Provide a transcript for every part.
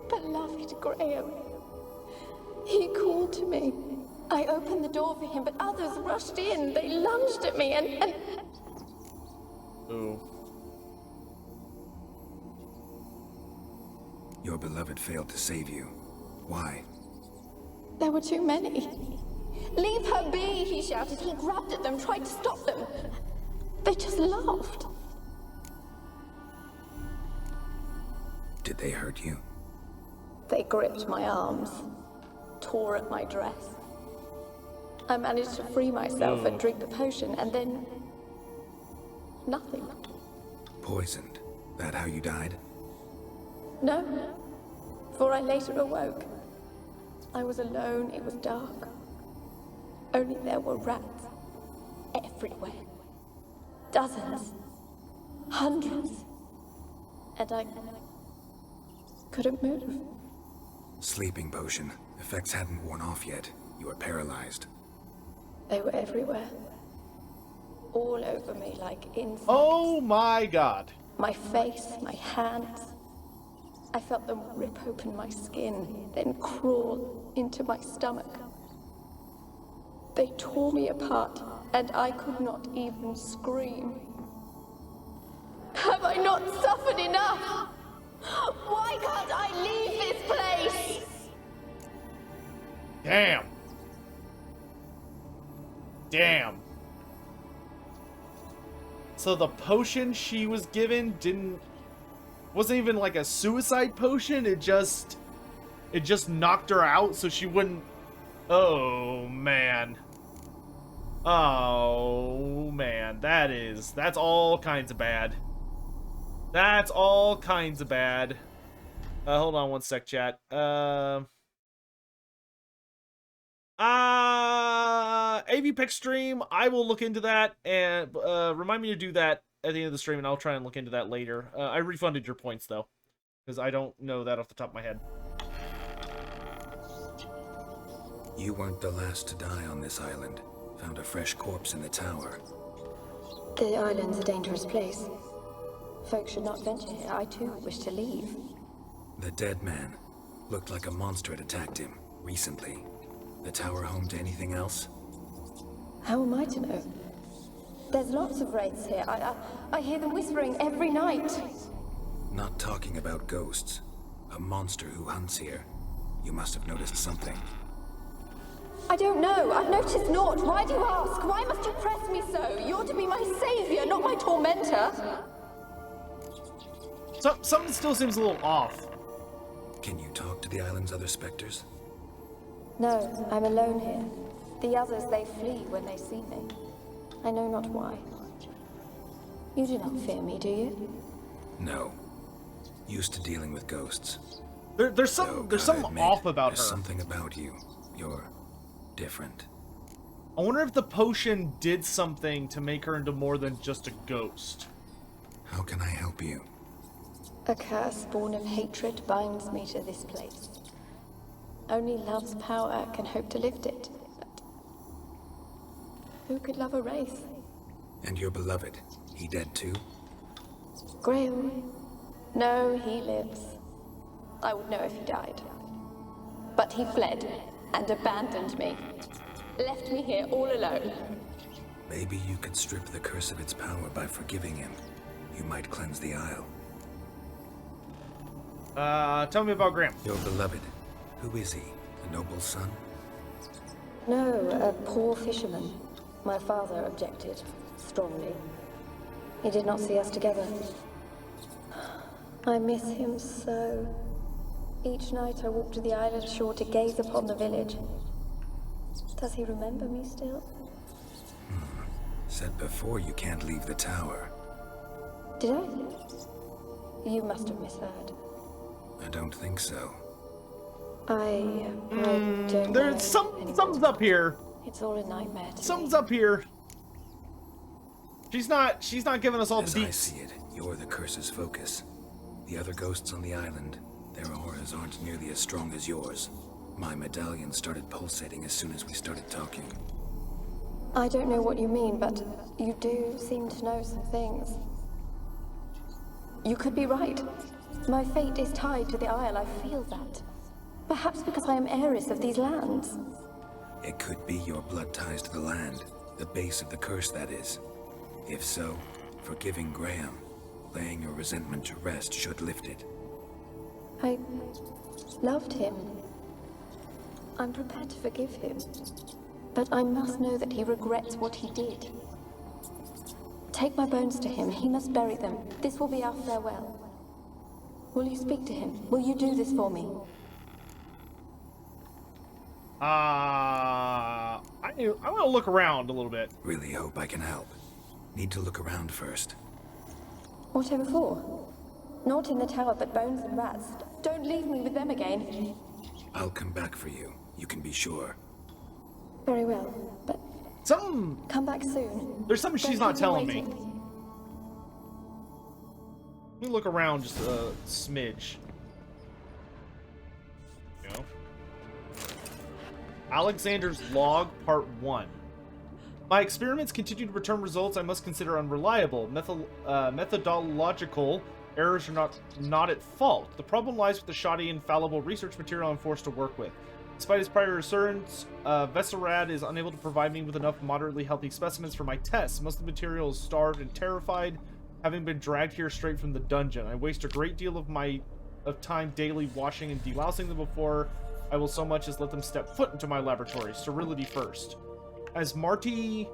Beloved Graham. He called to me. I opened the door for him, but others rushed in. They lunged at me and... Ooh. Your beloved failed to save you. Why? There were too many. Leave her be, he shouted. He grabbed at them, tried to stop them. They just laughed. Did they hurt you? They gripped my arms, tore at my dress. I managed to free myself and drink the potion, and then... nothing. Poisoned? That how you died? No, for I later awoke. I was alone, it was dark. Only there were rats everywhere. Dozens. Hundreds. And I couldn't move. Sleeping potion. Effects hadn't worn off yet. You were paralyzed. They were everywhere. All over me like insects. Oh my god. My face, my hands. I felt them rip open my skin, then crawl into my stomach. They tore me apart, and I could not even scream. Have I not suffered enough? Why can't I leave this place? Damn. Damn. So the potion she was given wasn't even like a suicide potion, it just knocked her out so she wouldn't. Oh man. Oh man, that's all kinds of bad. That's all kinds of bad. Hold on one sec, chat. AV pick stream, I will look into that, and remind me to do that at the end of the stream, and I'll try and look into that later. I refunded your points, though, because I don't know that off the top of my head. You weren't the last to die on this island. Found a fresh corpse in the tower. The island's a dangerous place. Folks should not venture here. I, too, wish to leave. The dead man. Looked like a monster had attacked him, recently. The tower home to anything else? How am I to know? There's lots of wraiths here. I hear them whispering every night. Not talking about ghosts. A monster who hunts here. You must have noticed something. I don't know. I've noticed naught. Why do you ask? Why must you press me so? You're to be my savior, not my tormentor. Something still seems a little off. Can you talk to the island's other specters? No, I'm alone here. The others, they flee when they see me. I know not why. You do not fear me, do you? No. Used to dealing with ghosts. There's something off about her. There's something about you. You're different. I wonder if the potion did something to make her into more than just a ghost. How can I help you? A curse born of hatred binds me to this place. Only love's power can hope to lift it. But who could love a wraith? And your beloved, he dead too? Graham? No, he lives. I would know if he died. But he fled and abandoned me. Left me here all alone. Maybe you could strip the curse of its power by forgiving him. You might cleanse the isle. Tell me about Graham. Your beloved. Who is he? A noble son? No, a poor fisherman. My father objected strongly. He did not see us together. I miss him so. Each night I walk to the island shore to gaze upon the village. Does he remember me still? Said before you can't leave the tower. Did I? You must have misheard. I don't think so. I don't know. There's something's up here. It's all a nightmare to Something's me. up here. She's not giving us all As the I deets. see it, you're the curse's focus. The other ghosts on the island, their auras aren't nearly as strong as yours. My medallion started pulsating as soon as we started talking. I don't know what you mean, but you do seem to know some things. You could be right. My fate is tied to the Isle, I feel that. Perhaps because I am heiress of these lands. It could be your blood ties to the land, the base of the curse, that is. If so, forgiving Graham, laying your resentment to rest should lift it. I loved him. I'm prepared to forgive him. But I must know that he regrets what he did. Take my bones to him. He must bury them. This will be our farewell. Will you speak to him? Will you do this for me? I want to look around a little bit. Really hope I can help. Need to look around first. Whatever for? Not in the tower, but bones and rats. Don't leave me with them again. I'll come back for you. You can be sure. Very well, but come back soon. There's something she's Don't not keep telling me. waiting. Let me look around just a smidge. You know? Alexander's Log, Part 1. My experiments continue to return results I must consider unreliable. Methodological errors are not at fault. The problem lies with the shoddy, infallible research material I'm forced to work with. Despite his prior assurance, Vesserad is unable to provide me with enough moderately healthy specimens for my tests. Most of the material is starved and terrified, having been dragged here straight from the dungeon. I waste a great deal of time daily washing and delousing them before I will so much as let them step foot into my laboratory. Sterility first. As Marty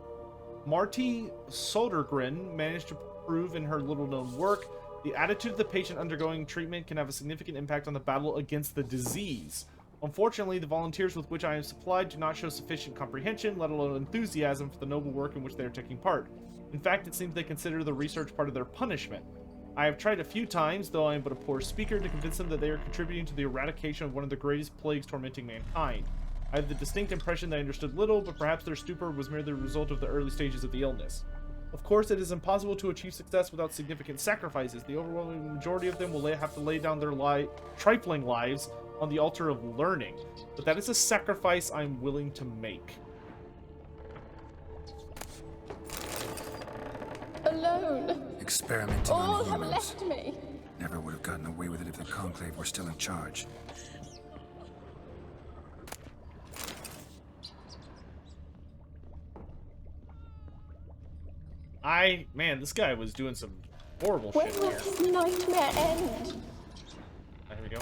Sodergren managed to prove in her little-known work, the attitude of the patient undergoing treatment can have a significant impact on the battle against the disease. Unfortunately, the volunteers with which I am supplied do not show sufficient comprehension, let alone enthusiasm for the noble work in which they are taking part. In fact, it seems they consider the research part of their punishment. I have tried a few times, though I am but a poor speaker, to convince them that they are contributing to the eradication of one of the greatest plagues tormenting mankind. I have the distinct impression that I understood little, but perhaps their stupor was merely the result of the early stages of the illness. Of course, it is impossible to achieve success without significant sacrifices. The overwhelming majority of them will have to lay down their trifling lives on the altar of learning, but that is a sacrifice I'm willing to make. Alone. Experimenting All on have humans. left me. Never would have gotten away with it if the Conclave were still in charge. Man, this guy was doing some horrible When shit will here. this nightmare end? Here we go.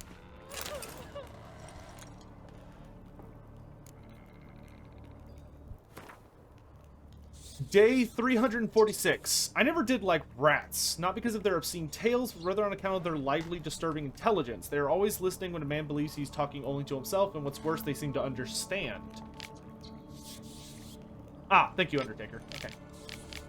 Day 346. I never did like rats, not because of their obscene tales, but rather on account of their lively, disturbing intelligence. They are always listening when a man believes he's talking only to himself, and what's worse, they seem to understand. Ah, thank you, Undertaker. Okay.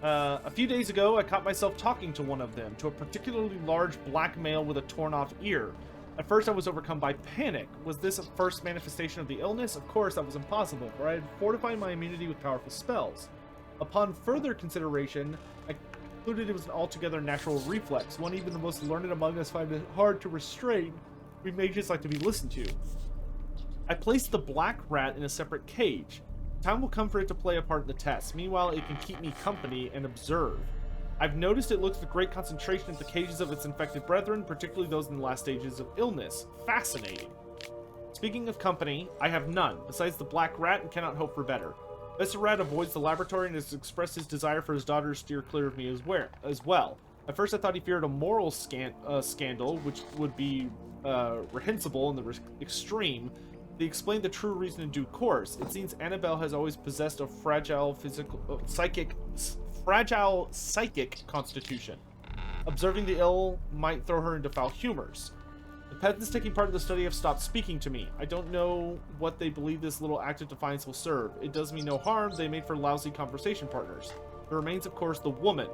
A few days ago, I caught myself talking to one of them, to a particularly large black male with a torn-off ear. At first, I was overcome by panic. Was this a first manifestation of the illness? Of course, that was impossible, for I had fortified my immunity with powerful spells. Upon further consideration, I concluded it was an altogether natural reflex, one even the most learned among us find it hard to restrain. We mages like to be listened to. I placed the black rat in a separate cage. Time will come for it to play a part in the test. Meanwhile, it can keep me company and observe. I've noticed it looks with great concentration at the cages of its infected brethren, particularly those in the last stages of illness. Fascinating. Speaking of company, I have none, besides the black rat, and cannot hope for better. Mr. Rat avoids the laboratory and has expressed his desire for his daughter to steer clear of me as well. At first I thought he feared a moral scandal, which would be reprehensible in the extreme. They explained the true reason in due course. It seems Annabelle has always possessed a fragile psychic constitution. Observing the ill might throw her into foul humors. The peasants taking part in the study have stopped speaking to me. I don't know what they believe this little act of defiance will serve. It does me no harm. They made for lousy conversation partners. There remains, of course, the woman.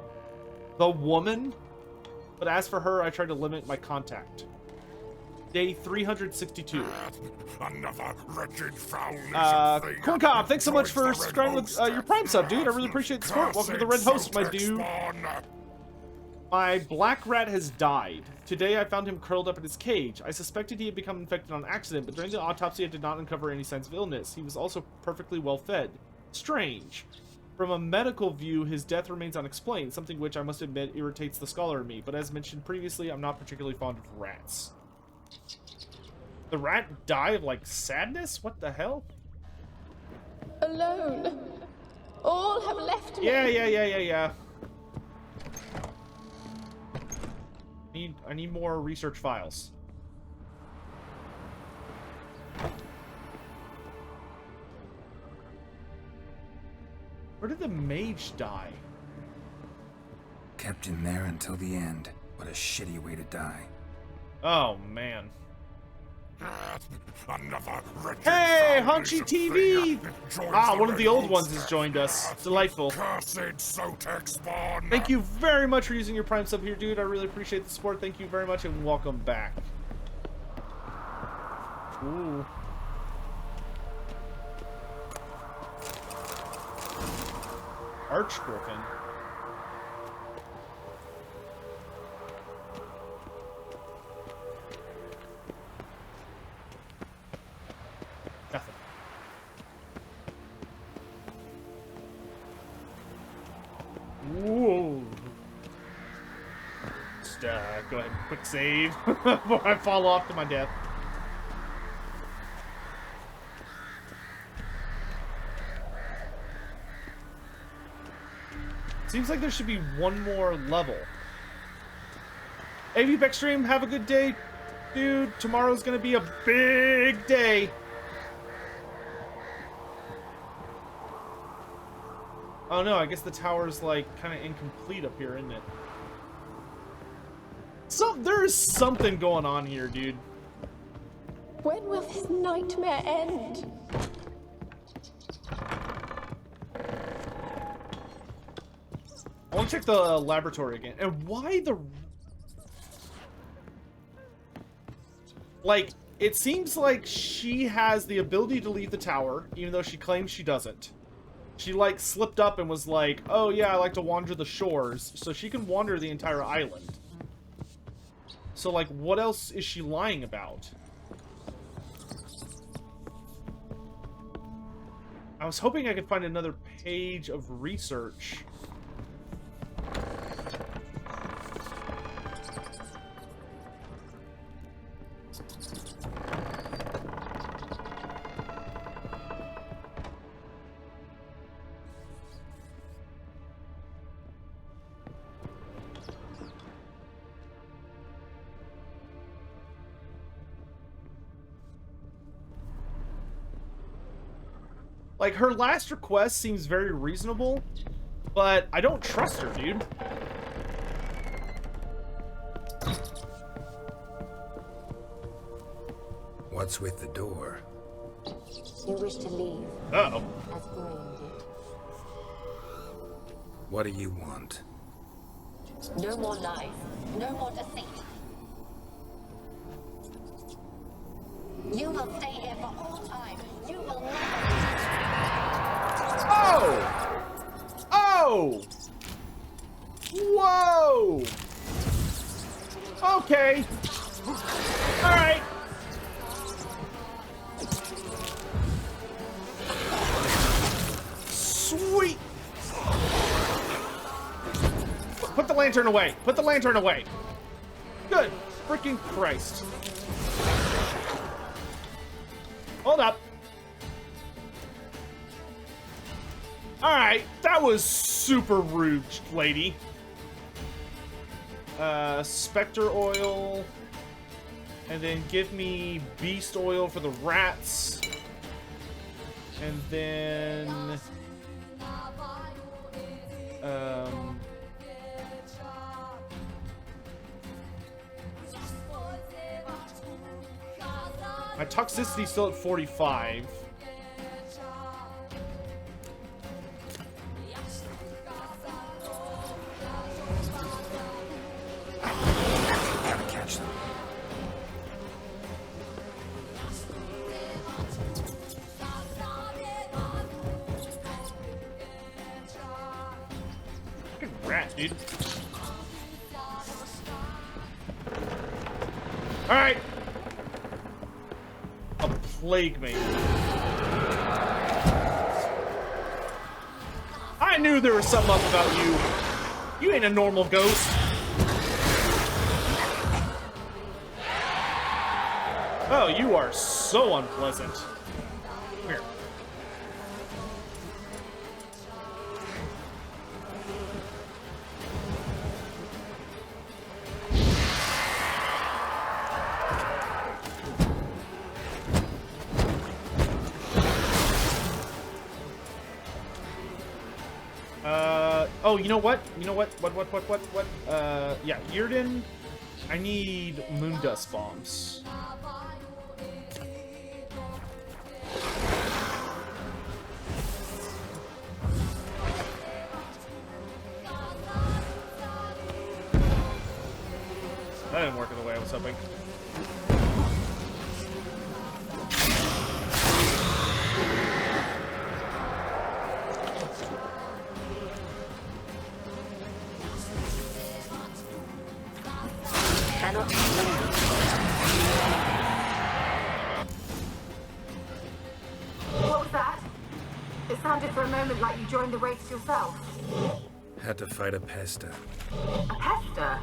The woman? But as for her, I try to limit my contact. Day 362. Another wretched foulness thing. Corn Cob, thanks so much for subscribing with your Prime sub, dude. I really appreciate the support. Welcome to the Red Host, my dude. My black rat has died. Today I found him curled up in his cage. I suspected he had become infected on accident, but during the autopsy I did not uncover any signs of illness. He was also perfectly well fed. Strange. From a medical view, his death remains unexplained, something which I must admit irritates the scholar in me, but as mentioned previously, I'm not particularly fond of rats. The rat died of, like, sadness? What the hell? Alone. All have left me. Yeah. I need more research files. Where did the mage die? Kept in there until the end. What a shitty way to die. Oh, man. Another wretched Hey, foundation Hunchy TV! thing joins Ah, one of the old ones rebels. has joined us. Delightful. Cursed Sotek spawn. Thank you very much for using your Prime sub here, dude. I really appreciate the support. Thank you very much, and welcome back. Ooh. Archgriffin. Nothing. Whoa. Just go ahead and quick save before I fall off to my death. Seems like there should be one more level. AV Backstream, have a good day, dude. Tomorrow's gonna be a big day. Oh no, I guess the tower's like kind of incomplete up here, isn't it? There is something going on here, dude. When will this nightmare end? I want to check the laboratory again. And why the... Like, it seems like she has the ability to leave the tower, even though she claims she doesn't. She, like, slipped up and was like, oh yeah, I like to wander the shores. So she can wander the entire island. So, like, what else is she lying about? I was hoping I could find another page of research. Like, her last request seems very reasonable, but I don't trust her, dude. What's with the door? You wish to leave, Uh-oh. as Graham did. What do you want? No more lies, no more deceit. You will stay here for all time. You will never... Oh! Oh! Whoa! Okay. Alright. Sweet! Put the lantern away! Put the lantern away! Good freaking Christ. Hold up. Alright, that was super rude, lady. Spectre oil. And then give me beast oil for the rats. And then... my toxicity's still at 45. Gotta catch them. Fucking rat, dude. Alright. A plague mate. I I knew there was something up about you. You ain't a normal ghost. Oh, you are so unpleasant. Come here. Oh, you know what? You know what? What? Yeah, Yrden. I need moondust bombs. That didn't work in the way I was hoping. Cannot move. What was that? It sounded for a moment like you joined the race yourself. Had to fight a pester. A pester?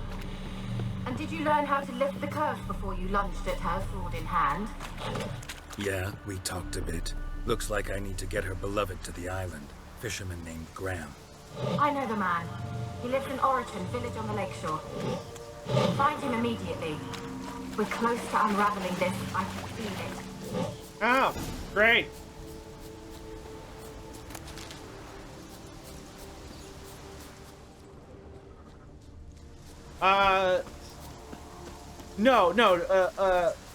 And did you learn how to lift the curse before you lunged at her, sword in hand? Yeah, we talked a bit. Looks like I need to get her beloved to the island. Fisherman named Graham. I know the man. He lives in Oriton, village on the lakeshore. Find him immediately. We're close to unraveling this. I can feel it. Oh, great. No,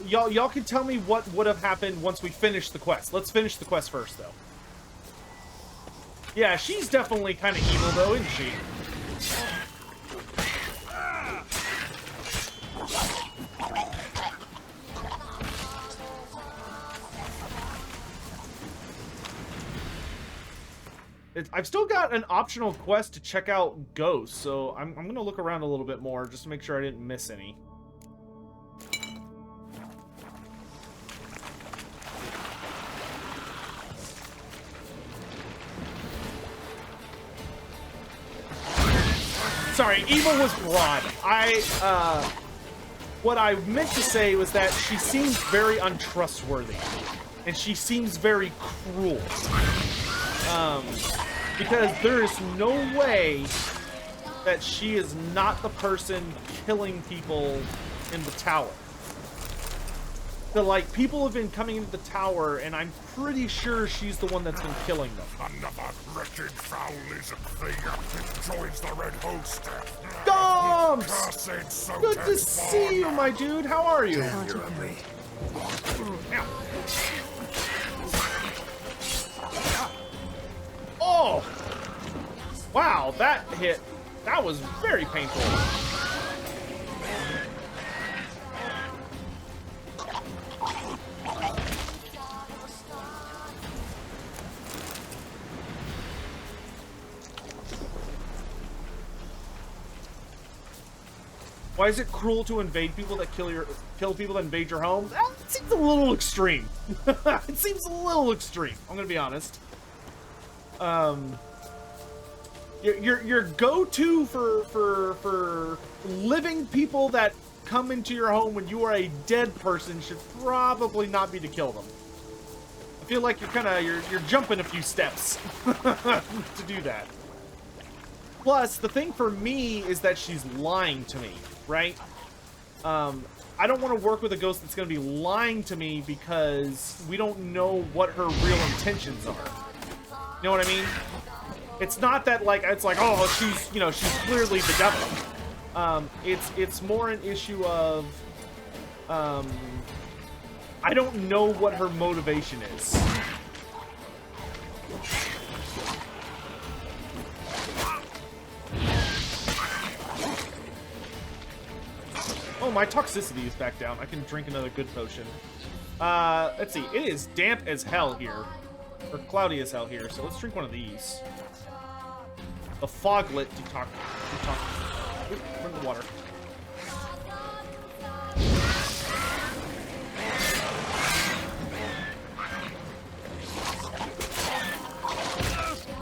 y'all can tell me what would have happened once we finish the quest. Let's finish the quest first, though. Yeah, she's definitely kind of evil, though, isn't she? I've still got an optional quest to check out ghosts, so I'm gonna look around a little bit more just to make sure I didn't miss any. Sorry, evil was broad. What I meant to say was that she seems very untrustworthy, and she seems very cruel. Because there is no way that she is not the person killing people in the tower. So, like, people have been coming into the tower, and I'm pretty sure she's the one that's been killing them. Another wretched foul lizard thing joins the red host. Doms! Good to see you, my dude. How are you? You're ugly. Oh! Wow, that hit. That was very painful. Why is it cruel to invade people that kill people that invade your home? That seems a little extreme. It seems a little extreme. I'm gonna be honest. Your go-to for living people that come into your home when you are a dead person should probably not be to kill them. I feel like you're jumping a few steps to do that. Plus, the thing for me is that she's lying to me, right? I don't want to work with a ghost that's going to be lying to me because we don't know what her real intentions are. You know what I mean? It's not that, like, it's like, oh, she's, you know, she's clearly the devil. It's more an issue of, I don't know what her motivation is. Oh, my toxicity is back down. I can drink another good potion. Let's see. It is damp as hell here. Or cloudy as hell here, so let's drink one of these. The foglet detox. Oop, from the water.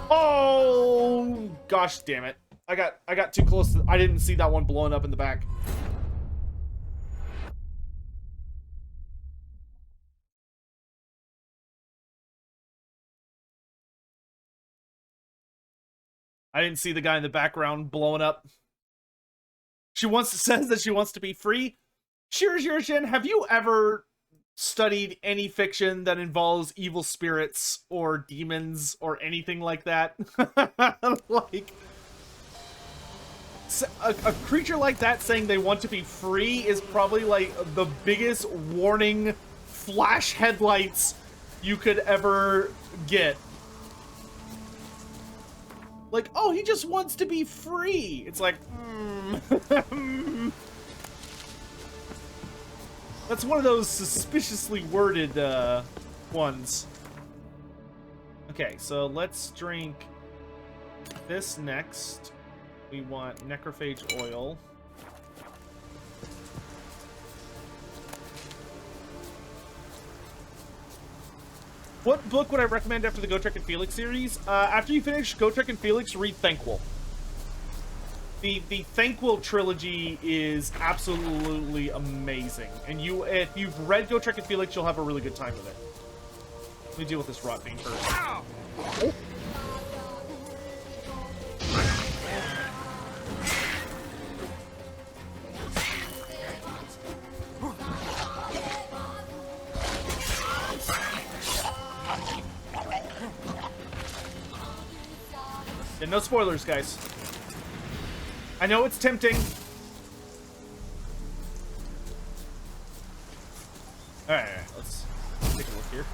Oh, gosh damn it. I got too close to, I didn't see that one blowing up in the back. I didn't see the guy in the background blowing up. Says that she wants to be free. Shirshin, have you ever studied any fiction that involves evil spirits or demons or anything like that? Like, a creature like that saying they want to be free is probably like the biggest warning flash headlights you could ever get. Like, oh, he just wants to be free. It's like, That's one of those suspiciously worded ones. Okay, so let's drink this next. We want necrophage oil. What book would I recommend after the Gotrek and Felix series? After you finish Gotrek and Felix, read Thanquol. The Thanquol trilogy is absolutely amazing. And if you've read Gotrek and Felix, you'll have a really good time with it. Let me deal with this rot beam first. Oh. Yeah, no spoilers, guys. I know it's tempting. Alright, let's take a look here.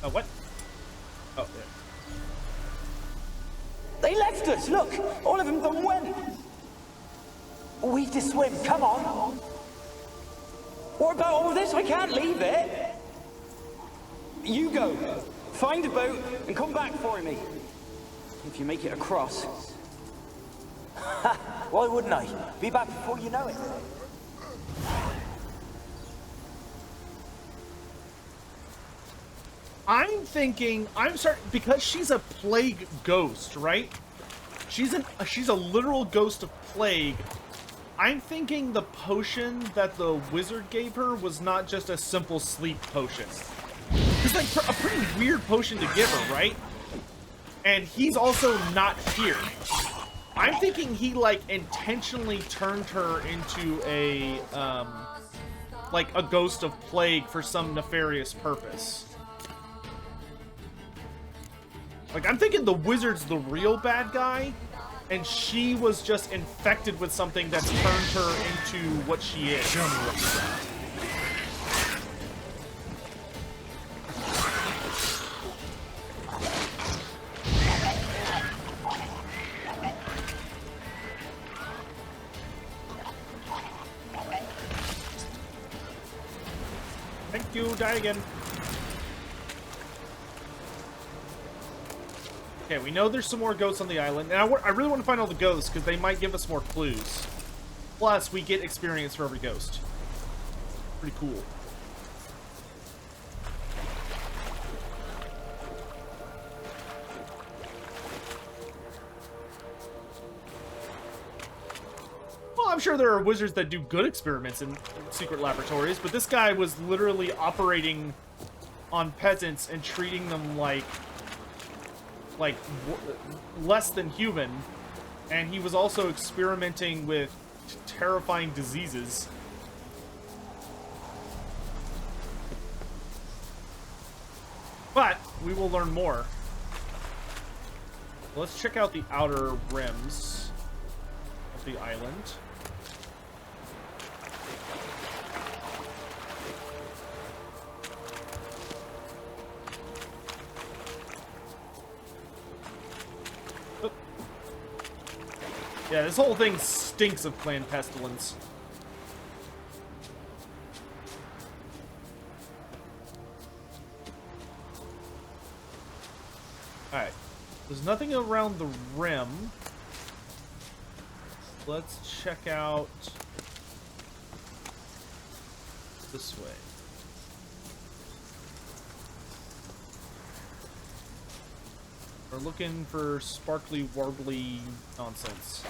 Oh, what? Oh, yeah. They left us, look! All of them done went! We have to swim, come on! What about all this? I can't leave it! You go, find a boat and come back for me. If you make it across. Why wouldn't I? Be back before you know it. I'm sorry, because she's a plague ghost, right? She's a literal ghost of plague. I'm thinking the potion that the wizard gave her was not just a simple sleep potion. It's like a pretty weird potion to give her, right? And he's also not here. I'm thinking he, like, intentionally turned her into a, like, a ghost of plague for some nefarious purpose. Like, I'm thinking the wizard's the real bad guy, and she was just infected with something that's turned her into what she is. Show me what you got. Thank you, die again. Okay, we know there's some more ghosts on the island, and I really want to find all the ghosts, because they might give us more clues. Plus, we get experience for every ghost. Pretty cool. Well, I'm sure there are wizards that do good experiments in secret laboratories, but this guy was literally operating on peasants and treating them like less than human, and he was also experimenting with terrifying diseases. But we will learn more. Let's check out the outer rims of the island. Yeah, this whole thing stinks of Clan Pestilence. Alright. There's nothing around the rim. Let's check out this way. We're looking for sparkly, warbly nonsense.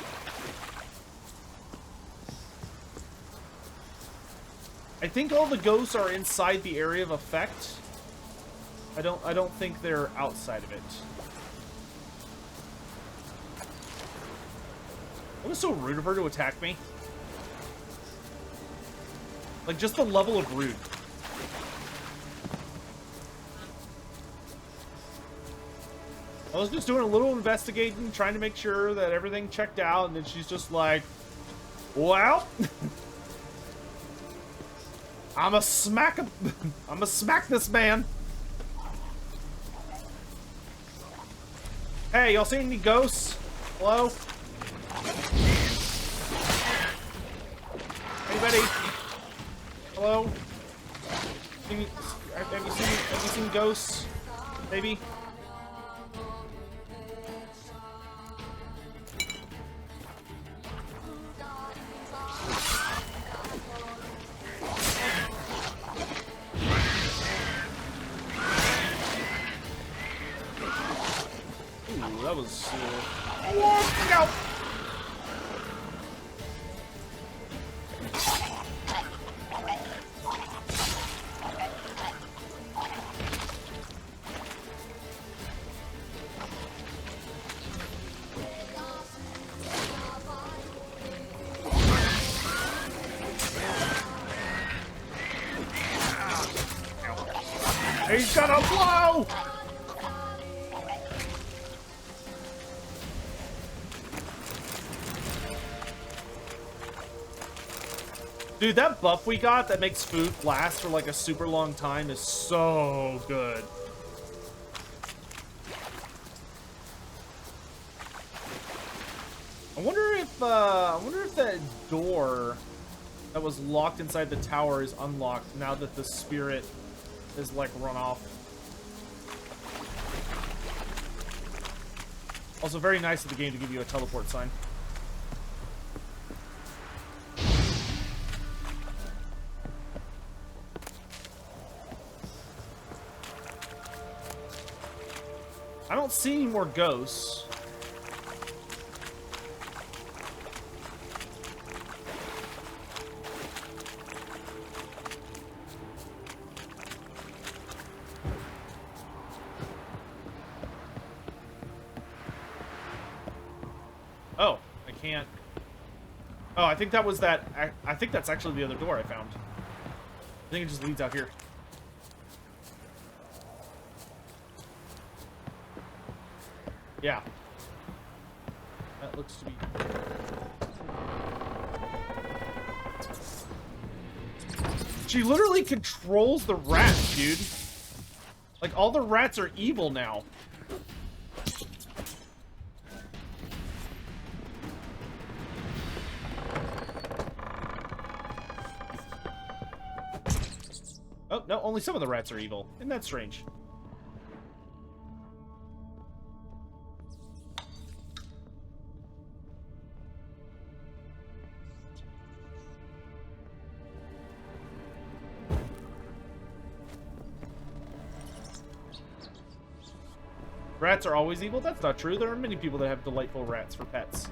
I think all the ghosts are inside the area of effect. I don't think they're outside of it. It was so rude of her to attack me. Like, just the level of rude. I was just doing a little investigating, trying to make sure that everything checked out, and then she's just like, well, I'ma smack this man. Hey, y'all seen any ghosts? Hello? Anybody? Hello? Have you seen ghosts? Maybe? Ooh, that was... Whoa, go! He's gonna blow! Dude, that buff we got that makes food last for like a super long time is so good. I wonder if that door that was locked inside the tower is unlocked now that the spirit is like run off. Also, very nice of the game to give you a teleport sign. I don't see any more ghosts. Oh, I can't. Oh, I think that was that. I think that's actually the other door I found. I think it just leads out here. Yeah. That looks to be... She literally controls the rats, dude. Like, all the rats are evil now. Oh, no, only some of the rats are evil. Isn't that strange? Rats are always evil? That's not true. There are many people that have delightful rats for pets.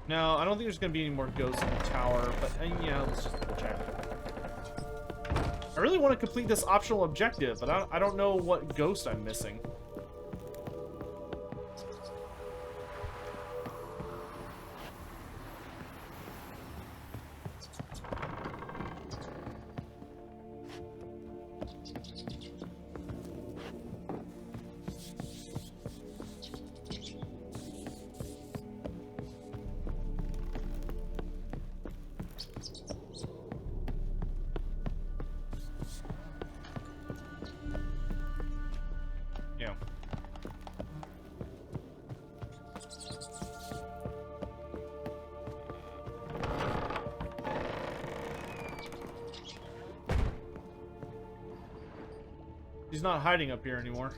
No, I don't think there's going to be any more ghosts in the tower, but yeah, let's just double check. I really want to complete this optional objective, but I don't know what ghost I'm missing. He's not hiding up here anymore.